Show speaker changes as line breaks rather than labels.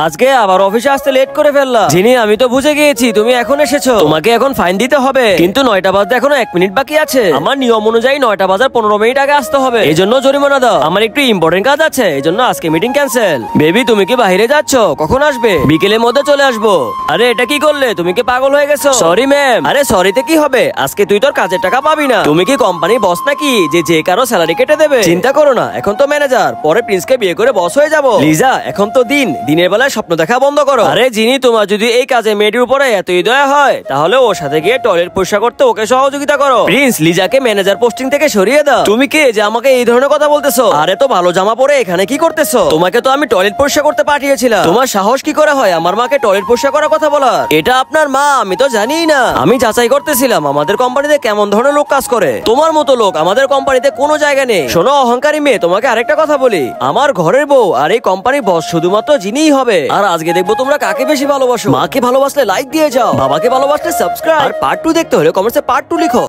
আজকে আবার অফিসে আসতে লেট করে ফেললাম। জিনি, আমি তো বুঝে গিয়েছি তুমি এখন এসেছো, তোমাকে এখন ফাইন দিতে হবে, কিন্তু 9টা বাজতে এখনো 1 মিনিট বাকি আছে। আমার নিয়ম অনুযায়ী 9টা বাজার 15 মিনিট আগে আসতে হবে, এই জন্য জরিমানা দাও। আমার একটু ইম্পর্টেন্ট কাজ আছে, এই জন্য আজকে মিটিং ক্যান্সেল। বেবি, তুমি কি বাইরে যাচ্ছ? কখন আসবে? বিকেলের মধ্যে চলে আসবো। আরে এটা কি করলে? তুমি কি পাগল হয়ে গেছো? Sorry ma'am. আরে সরিতে কি হবে, আজকে তুই তোর কাজের টাকা পাবি না। তুমি কি কোম্পানির বস নাকি যে কারো স্যালারি কেটে দেবে? চিন্তা করো না, এখন তো ম্যানেজার, পরে প্রিন্সকে বিয়ে করে বস হয়ে যাবো। লিজা, এখন তো দিনের বেলায় স্বপ্ন দেখা বন্ধ করো। আরে জিনি, তোমার যদি এই কাজে মেয়েটির উপরে এতই দয়া হয় তাহলে ওর সাথে গিয়ে টয়লেট পরিষ্কার করতে ওকে সহযোগিতা করো। প্রিন্স, লিজাকে ম্যানেজার পোস্টিং থেকে সরিয়ে দাও। তুমি কে যে আমাকে এই ধরনের কথা বলতেছো? আরে তো ভালো জামা পরে এখানে কি করতেছো? তোমাকে তো আমি টয়লেট পরিষ্কার করতে পাঠিয়েছিলাম। তোমার সাহস কি করে হয় আমার মাকে টয়লেট পরিষ্কার করার কথা বলার? এটা আপনার মা, আমি তো জানিই না। আমি যাচাই করতেছিলাম আমাদের কোম্পানিতে কেমন ধরনের লোক কাজ করে। তোমার মতো লোক আমাদের কোম্পানিতে কোনো জায়গা নেই। শোনো অহংকারী মেয়ে, তোমাকে আরেকটা কথা বলি, আমার ঘরের বউ আর এই কোম্পানির বস শুধুমাত্র জিনিই হবে। আর আজকে দেখবো তোমরা কাকে বেশি ভালোবাসো। মাকে ভালোবাসলে লাইক দিয়ে যাও, বাবাকে ভালোবাসলে সাবস্ক্রাইব, আর পার্ট 2 দেখতে হলে কমেন্টসে পার্ট 2 লিখো।